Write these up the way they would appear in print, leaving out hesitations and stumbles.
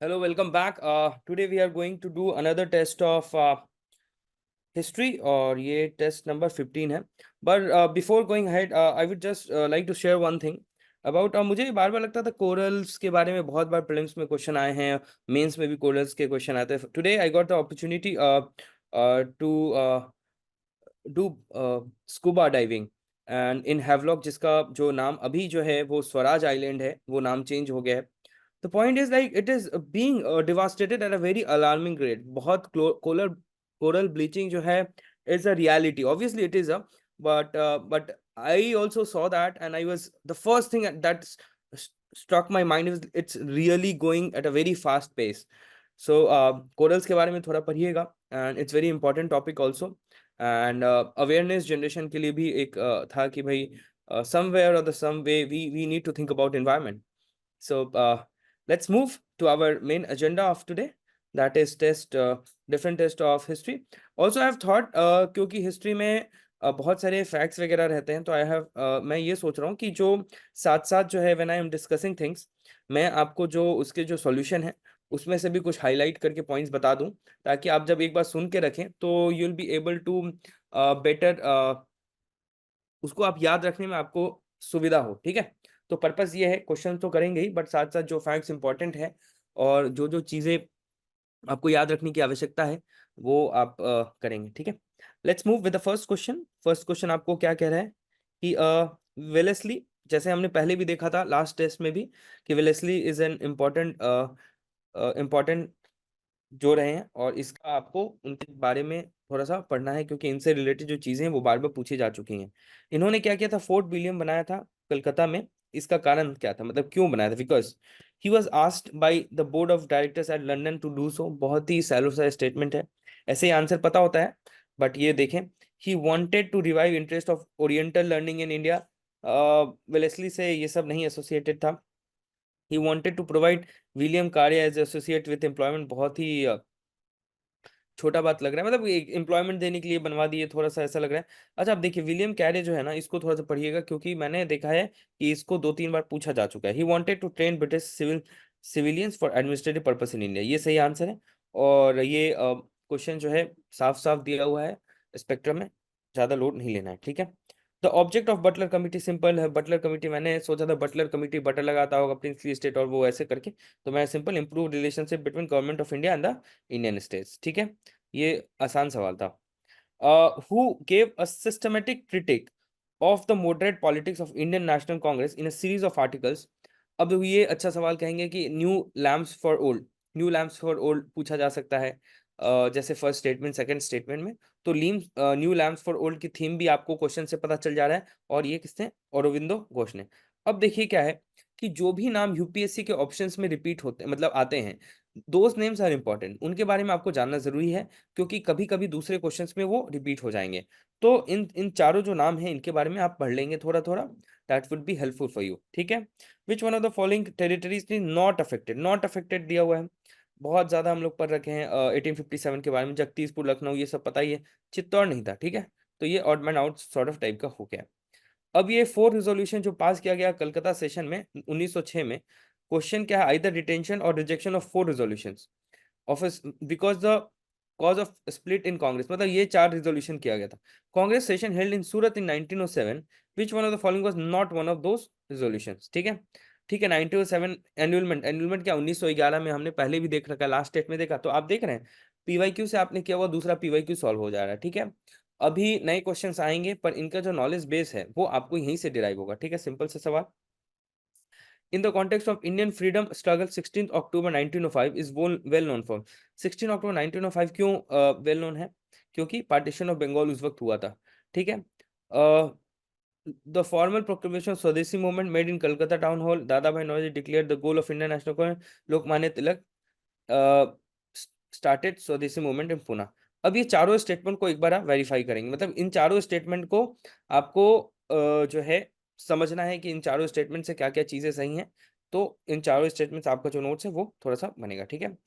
Hello, welcome back. Today we are going to do another test of history और ये test number 15 है. But before going ahead, I would just like to share one thing about मुझे बार बार लगता था corals के बारे में बहुत बार प्रीलिम्स में क्वेश्चन आए हैं, मेंस में भी कोरल्स के क्वेश्चन आते हैं. Today I got the opportunity to do scuba diving and in Havelock, जिसका जो नाम अभी जो है वो स्वराज आइलैंड है, वो नाम चेंज हो गया है. The point is like it is being devastated at a very alarming rate. बहुत कोरल कोरल ब्लीचिंग जो है is a reality. Obviously it is a but I also saw that and I was the first thing that struck my mind is it's really going at a very fast pace. So corals के बारे में थोड़ा पढ़िएगा and it's very important topic also. And awareness generation के लिए भी एक था कि भाई समवेयर और the same way we need to think about environment. So let's move to our main agenda of today, that is test different test of history. Also I have thought, क्योंकि history में बहुत सारे facts वगैरह रहते हैं, तो I have मैं ये सोच रहा हूँ कि जो साथ साथ जो है when I am discussing things, मैं आपको जो उसके जो सॉल्यूशन है उसमें से भी कुछ हाईलाइट करके पॉइंट्स बता दूं, ताकि आप जब एक बार सुन के रखें तो you will be able to better उसको आप याद रखने में आपको सुविधा हो. ठीक है, तो पर्पस ये है, क्वेश्चन तो करेंगे ही बट साथ साथ जो फैक्ट्स इंपॉर्टेंट है और जो जो चीजें आपको याद रखने की आवश्यकता है वो आप करेंगे. ठीक है, let's move with the first question. First question आपको क्या कह रहा है कि वेलेस्ली, जैसे हमने पहले भी देखा था लास्ट टेस्ट में भी, कि वेलेस्ली इज एन इम्पॉर्टेंट जो रहे हैं और इसका आपको उनके बारे में थोड़ा सा पढ़ना है, क्योंकि इनसे रिलेटेड जो चीजें हैं वो बार बार पूछी जा चुकी हैं. इन्होंने क्या किया था, फोर्ट विलियम बनाया था कलकत्ता में. इसका कारण क्या था, मतलब क्यों बनाया था? Because he was asked by the board of directors at London to do so. बहुत ही सैलो सा स्टेटमेंट है, ऐसे ही आंसर पता होता है, बट ये देखें, he wanted to revive interest of oriental learning in India. Wellesley से ये सब नहीं एसोसिएटेड था. He wanted to provide William Carey as associate with employment. बहुत ही छोटा बात लग रहा है, मतलब एम्प्लॉयमेंट देने के लिए बनवा दिए, थोड़ा सा ऐसा लग रहा है. अच्छा, आप देखिए विलियम कैरे जो है ना, इसको थोड़ा सा पढ़िएगा, क्योंकि मैंने देखा है कि इसको 2-3 बार पूछा जा चुका है. He wanted to train British civilians for administrative purpose in India. ये सही आंसर है, और ये क्वेश्चन जो है साफ साफ दिया हुआ है स्पेक्ट्रम में, ज्यादा लोड नहीं लेना है. ठीक है, the object of Butler committee simple है. बटलर कमिटी, मैंने सोचा था बटलर कमिटी बटर लगाता होगा प्रिंसली स्टेट और वो ऐसे करके, तो मैं simple improve relationship between government of India and the Indian states. ठीक है, ये आसान सवाल था. Who gave a systematic critic of the moderate politics of Indian National Congress in a series of articles. अब ये अच्छा सवाल कहेंगे कि new lamps for old. New lamps for old पूछा जा सकता है, जैसे फर्स्ट स्टेटमेंट सेकंड स्टेटमेंट में. तो न्यू लैम्प्स फॉर ओल्ड की थीम भी आपको क्वेश्चन से पता चल जा रहा है, और ये किसने? औरोबिंदो घोष ने. अब देखिए क्या है कि जो भी नाम यूपीएससी के ऑप्शंस में रिपीट होते, मतलब आते हैं, दोज नेम्स आर इंपॉर्टेंट. उनके बारे में आपको जानना जरूरी है, क्योंकि कभी कभी दूसरे क्वेश्चंस में वो रिपीट हो जाएंगे. तो इन इन चारों जो नाम हैं इनके बारे में आप पढ़ लेंगे थोड़ा थोड़ा, that would be helpful for you. ठीक है, which one of the following territories is not affected? Not affected दिया हुआ है, बहुत ज्यादा हम लोग पढ़ रखे हैं 1857 के बारे में, जगदीशपुर, लखनऊ, ये सब पता ही है. चित्तौड़ नहीं था. ठीक है, तो ये odd man out sort of type का हो गया. अब ये 4 रिजोल्यूशन जो पास किया गया कलकत्ता सेशन में 1906 में, क्वेश्चन क्या है? आइदर रिटेंशन और rejection of 4 resolutions office because the cause of split in Congress. मतलब ये 4 रिजोल्यूशन किया गया था. Congress session held in Surat in 1907. Which one of the following was not one of those resolutions? ठीक है, ठीक है. 1907 एनुअलमेंट. एनुअलमेंट क्या 1911 में हमने पहले भी देख रखा है, लास्ट स्टेट में देखा, तो आप देख रहे हैं पीवाईक्यू से आपने किया हुआ दूसरा पीवाईक्यू सॉल्व हो जा रहा है. ठीक है, अभी नए क्वेश्चंस आएंगे, पर इनका जो नॉलेज बेस है वो आपको यहीं से डिराइव होगा. ठीक है, सिंपल सा सवाल. In the context of Indian freedom struggle, 16th October 1905 is well known for. 16 अक्टूबर 1905 क्यों वेल नोन है? क्योंकि पार्टीशन ऑफ बंगाल उस वक्त हुआ था. ठीक है, the formal proclamation Swadeshi movement made in Calcutta town hall. Dadabhai Naoroji declare the goal of Indian National Congress. Lokmanya Tilak started Swadeshi movement in Pune. अब ये चारों स्टेटमेंट को एक बार आप वेरीफाई करेंगे, मतलब इन चारों स्टेटमेंट को आपको जो है समझना है कि इन चारों स्टेटमेंट से क्या क्या चीजें सही हैं. तो इन चारों स्टेटमेंट्स आपका जो नोट्स है वो थोड़ा सा बनेगा. ठीक है,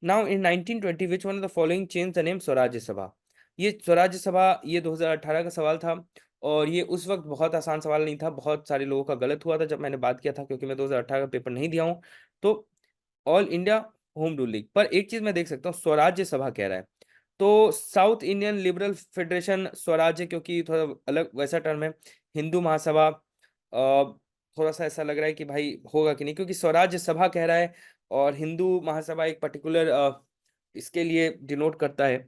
now in 1920 which one of the following change the name स्वराज्य सभा. ये स्वराज्य सभा ये 2018 का सवाल था, और ये उस वक्त बहुत आसान सवाल नहीं था, बहुत सारे लोगों का गलत हुआ था जब मैंने बात किया था, क्योंकि मैं 2018 का पेपर नहीं दिया हूँ. तो all India home rule league. पर एक चीज मैं देख सकता हूँ, स्वराज्य सभा कह रहा है, तो साउथ इंडियन लिबरल फेडरेशन स्वराज्य, क्योंकि थोड़ा अलग वैसा टर्म है। हिंदू महासभा, थोड़ा सा ऐसा लग रहा है कि भाई होगा कि नहीं, क्योंकि स्वराज्य सभा कह रहा है और हिंदू महासभा एक पर्टिकुलर इसके लिए डिनोट करता है।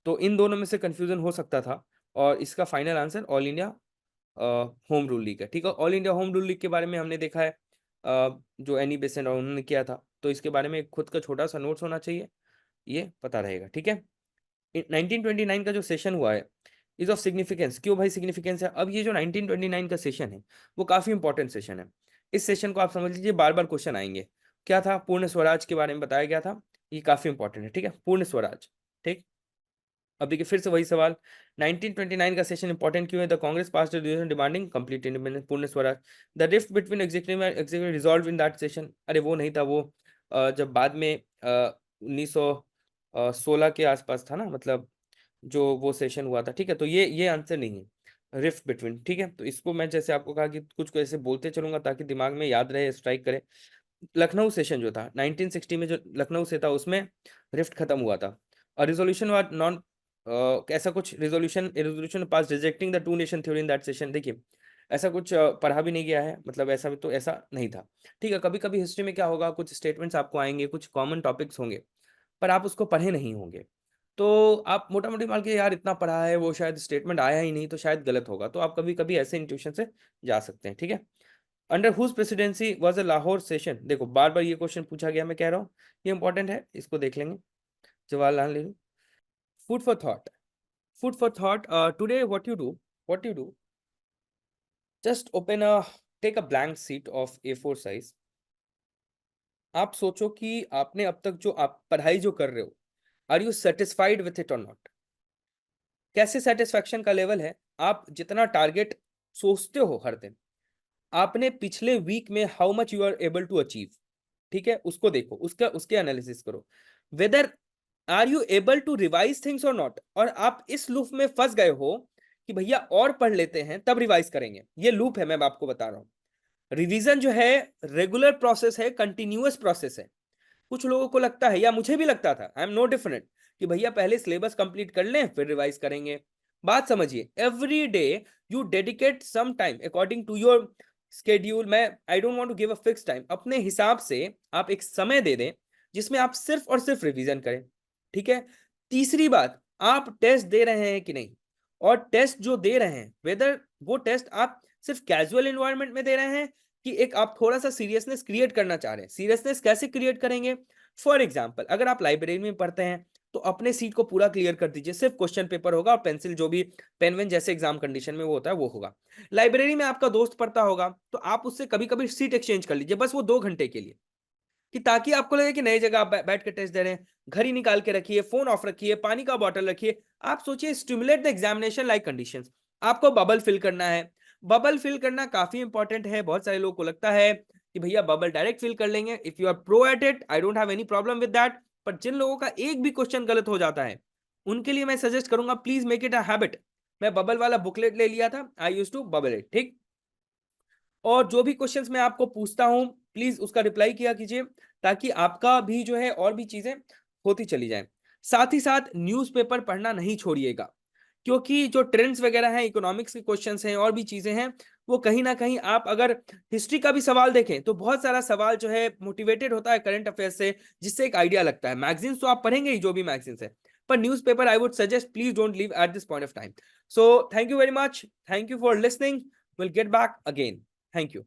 तो इन दोनों में से कंफ्यूजन हो सकता था, और इसका final answer all India home rule league है। ठीक है, all India home rule league के बारे में हमने देखा है, जो एनी बेसेंट और उन्होंने किया था, तो इसके बारे में एक खुद का छोटा सा नोट्स होना चाहिए, ये पता रहेगा। ठीक है, 1929 का जो सेशन हुआ है इज ऑफ सिग्निफिकेंस। क्यों भाई सिग्निफिकेंस है? अब ये जो 1929 का सेशन है वो काफी इंपॉर्टेंट सेशन है। इस सेशन को आप समझ लीजिए, बार बार क्वेश्चन आएंगे। क्या था? पूर्ण स्वराज के बारे में बताया गया था, ये काफी इंपॉर्टेंट है। ठीक है, पूर्ण स्वराज। ठीक, अब देखिए फिर से वही सवाल, 1929 का सेशन इंपॉर्टेंट क्यों है? The Congress pass resolution demanding complete independence, Purna Swaraj. The rift between executive and executive resolve in that session. अरे वो नहीं था, वो जब बाद में 1916 के आसपास था ना, मतलब जो वो सेशन हुआ था। ठीक है, तो ये आंसर नहीं है, रिफ्ट बिटवीन। ठीक है, तो इसको मैं जैसे आपको कहा कि कुछ को ऐसे बोलते चलूंगा ताकि दिमाग में याद रहे, स्ट्राइक करे। लखनऊ सेशन जो था 1960 में, जो लखनऊ से था, उसमें रिफ्ट खत्म हुआ था। और रिजोल्यूशन वाज नॉन, ऐसा कुछ resolution pass rejecting the two nation theory in that session. देखिए ऐसा कुछ पढ़ा भी नहीं गया है, मतलब ऐसा तो ऐसा नहीं था। ठीक है, कभी कभी हिस्ट्री में क्या होगा, कुछ स्टेटमेंट्स आपको आएंगे, कुछ कॉमन टॉपिक्स होंगे, पर आप उसको पढ़े नहीं होंगे, तो आप मोटा मोटी मान के यार इतना पढ़ा है, वो शायद स्टेटमेंट आया ही नहीं, तो शायद गलत होगा, तो आप कभी कभी ऐसे इंट्यूशन से जा सकते हैं। ठीक है, under whose presidency was a Lahore session. देखो बार बार ये क्वेश्चन पूछा गया, मैं कह रहा हूँ ये इंपॉर्टेंट है, इसको देख लेंगे। Jawaharlal Nehru. Food for thought, food for thought. Today what you do, just open a, take a blank sheet of A4 size. आप सोचो कि आपने अब तक जो आप पढ़ाई जो कर रहे हो, are you satisfied with it और नॉट? कैसे सेटिस्फैक्शन का लेवल है? आप जितना टारगेट सोचते हो हर दिन, आपने पिछले वीक में how much you are able to achieve. ठीक है, उसको देखो, उसका उसके एनालिसिस करो, whether are you able to revise things और नॉट। और आप इस लूप में फंस गए हो कि भैया और पढ़ लेते हैं तब रिवाइज करेंगे, ये लूप है, मैं आपको बता रहा हूं। रिवीजन जो है रेगुलर प्रोसेस है, कंटिन्यूअस प्रोसेस है। कुछ लोगों को लगता है, या मुझे भी लगता था, आई एम नो डिफरेंट, कि भैया पहले सिलेबस कंप्लीट कर लें फिर रिवाइज करेंगे। बात समझिए, every day you dedicate some time according to your schedule. मैं I don't want to give a fix time, अपने हिसाब से आप एक समय दे दें जिसमें आप सिर्फ और सिर्फ रिवीजन करें। ठीक है, तीसरी बात, आप टेस्ट दे रहे हैं कि नहीं, और टेस्ट जो दे रहे हैं वेदर वो टेस्ट आप सिर्फ कैजुअल एनवायरनमेंट में दे रहे हैं कि एक आप थोड़ा सा सीरियसनेस क्रिएट करना चाह रहे हैं। सीरियसनेस कैसे क्रिएट करेंगे? फॉर एग्जाम्पल, अगर आप लाइब्रेरी में पढ़ते हैं तो अपने सीट को पूरा क्लियर कर दीजिए, सिर्फ क्वेश्चन पेपर होगा और पेंसिल, जो भी पेन वेन जैसे एग्जाम कंडीशन में वो होता है वो होगा। लाइब्रेरी में आपका दोस्त पढ़ता होगा तो आप उससे कभी कभी सीट एक्सचेंज कर लीजिए, बस वो 2 घंटे के लिए, कि ताकि आपको लगे कि नई जगह आप बैठ के टेस्ट दे रहे हैं। घड़ी निकाल के रखिए, फोन ऑफ रखिए, पानी का बॉटल रखिए। आप सोचिए, stimulate the examination like conditions. आपको बबल फिल करना है। बबल फिल करना काफी इंपॉर्टेंट है। बहुत सारे लोगों को लगता है कि भैया बबल डायरेक्ट फिल कर लेंगे, if you are pro at it I don't have any problem with that. पर जिन लोगों का एक भी क्वेश्चन गलत हो जाता है, उनके लिए मैं सजेस्ट करूंगा, please make it a habit. मैं बबल वाला बुकलेट ले लिया था, I used to bubble it. ठीक, और जो भी क्वेश्चंस मैं आपको पूछता हूं प्लीज उसका रिप्लाई किया कीजिए, ताकि आपका भी जो है और भी चीजें होती चली जाएं। साथ ही साथ न्यूज़पेपर पढ़ना नहीं छोड़िएगा, क्योंकि जो ट्रेंड्स वगैरह हैं, इकोनॉमिक्स के क्वेश्चंस हैं और भी चीजें हैं, वो कहीं ना कहीं, आप अगर हिस्ट्री का भी सवाल देखें तो बहुत सारा सवाल जो है मोटिवेटेड होता है करंट अफेयर से, जिससे एक आइडिया लगता है। मैगजीन्स तो आप पढ़ेंगे ही, जो भी मैगजीन्स है, पर newspaper I would suggest please don't leave at this point of time. So thank you very much, thank you for listening, will get back again. Thank you.